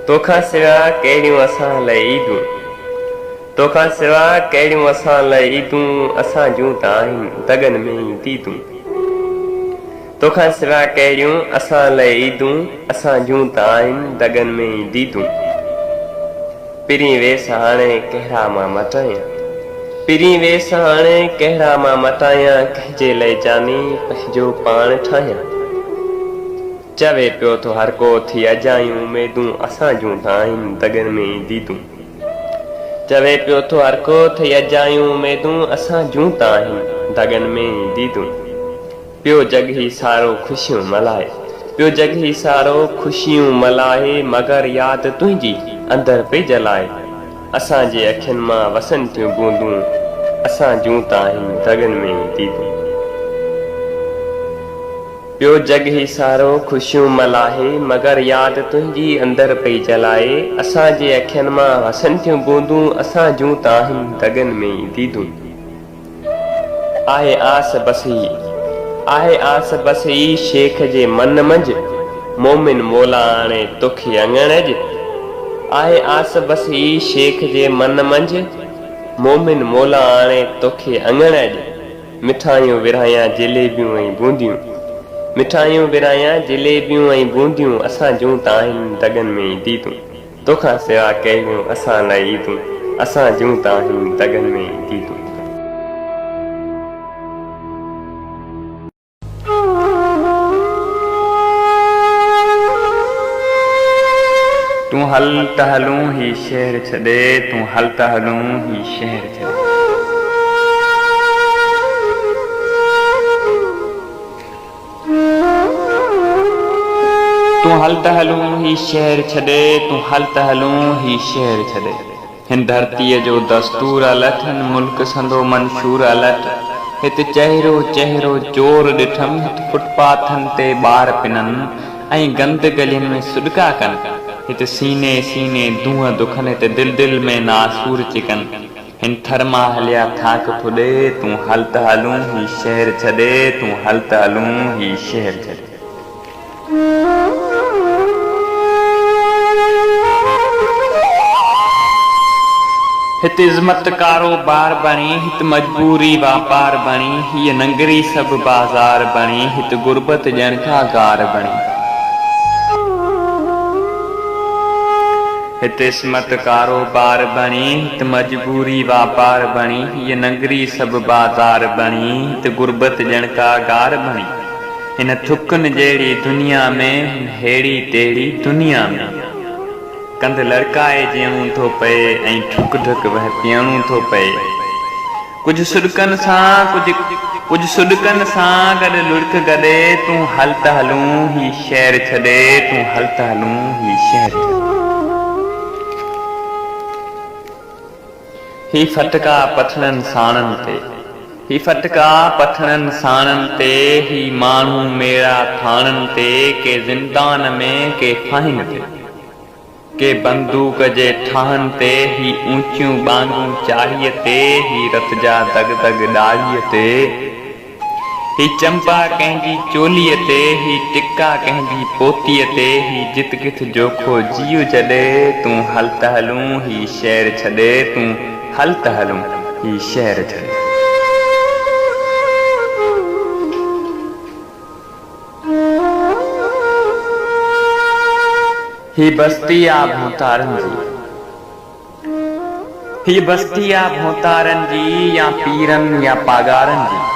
तोखां सिवा कहिड़ियूं असां लाइ ईदूं, तोखां सिवा कहिड़ियूं असां लाइ ईदूं, असां जूं त आहिनि दगन में ई दीदूं। तोखां सिवा कहिड़ियूं असां लाइ ईदूं, असां जूं त आहिनि दगन में ई दीदूं। पिरी वेस हाणे कहिड़ा मां मटायां, पिरी वेस हाणे कहिड़ा मां मटायां, कंहिंजे लाइ जानी पंहिंजो पाण ठाहियां। चवे पियो तो हर को थी अजायूं उमेदूं, असां जूं त आहिनि दगन में ई दीदूं। चवे पियो तो हर को थी अजायूं उमेदूं, असां जूं त आहिनि दगन में ई दीदूं। पियो जग ही सारो ख़ुशियूं मल्हाए, पियो जग ही सारो ख़ुशियूं मल्हाए, मगर यादि तुंहिंजी अंदरि पई जलाए। असांजे अखियुनि मां वसनि थियूं बूंदूं, असां जूं त आहिनि दगन में ई दीदूं। पियो जग ही सारो ख़ुशियूं मल्हाए, मगर यादि तुंहिंजी अंदरि पई जलाए। असांजे अखियुनि मां वसनि थियूं बूंदूं, असां जूं त आहिनि दगन में ई दीदूं। आहे आस बसी, आहे आस बसी शेख जे मन मंझि, मोमिन मौला आणे तोखे अङण ज। आहे आस बसी शेख जे मन मंझि, मोमिन मौला आणे तोखे अङण ज। मिठाइयूं विरहायां जलेबियूं ऐं बूंदियूं, मिठाइयूं विरहायां जलेबियूं ऐं बूंदियूं, असां जूं त आहिनि दगन में ई दीदूं। तोखां सिवा कहिड़ियूं असां लाइ ईदूं, असां जूं त आहिनि दगन में ई दीदूं। तूं हल त हलूं ही शहर छॾे, तूं हल त हलूं ही शहर छॾे। तूं हल त हलूं ही शहर छॾे, तूं हल त हलूं ही शहर छॾे। हिन धरतीअ जो दस्तूर अलॻि, हिन मुल्क संदो मंशूर अलॻि। हिते चहिरो चहिरो चोर ॾिठमि, हिते फुटपाथनि ते ॿार पिननि ऐं गंद गलियुनि में सुॾका कनि। हिते सीने सीने दूंहं दुखनि, हिते दिल दिल में नासूर चिकनि। हिन थर मां हलिया थाक फुॾे, तूं हल त हलूं ही शहर छॾे, तूं हल त हलूं ही शहर छॾे। हिते इज़्मत कारोबार बणी, हिते मजबूरी वापार बणी, हीअ नंगरी सभु बाज़ार बणी, हिते गुरबत ॼण का गार बणी। हिते इज़्मत कारोबार बणी, हिते मजबूरी वापार बणी, हीअ नंगरी सभु बाज़ार बणी, हिते गुरबत ॼण का गार बणी। हिन थुकनि जहिड़ी दुनिया में, हिन हेड़ी तेड़ी दुनिया में, कंध लड़काए जियणो थो पए ऐं ठुक ठुक वह पीअणो थो पए। कुझु सुॾकनि सां गॾु लुड़क गॾे, तूं हल त हलूं ही शहर छॾे, तूं हल त हलूं ही शहर छॾे। ही फटका पथड़नि साणनि ते, ही फटका पथड़नि साणनि ते, ही माण्हू मेरा थाणनि ते, के ज़िंदान में के फाहिन ते, के बंदूक जे ठाहनि ते, ही ऊंचियूं बांगूं चाढ़ीअ ते, ही रत जा दग दग ॾाढ़ीअ ते, ही चंपा कंहिंजी चोलीअ ते, ही टिका कंहिंजी पोतीअ ते, ही जित किथ जोखो जीव जॾे, तूं हल त हलूं ही शहर छॾे, तूं हल त हलूं ही शहर छॾे। ही बस्ती आ भोतारनि जी, ही बस्ती आ भोतारनि जी, या पीरनि या पागारनि जी।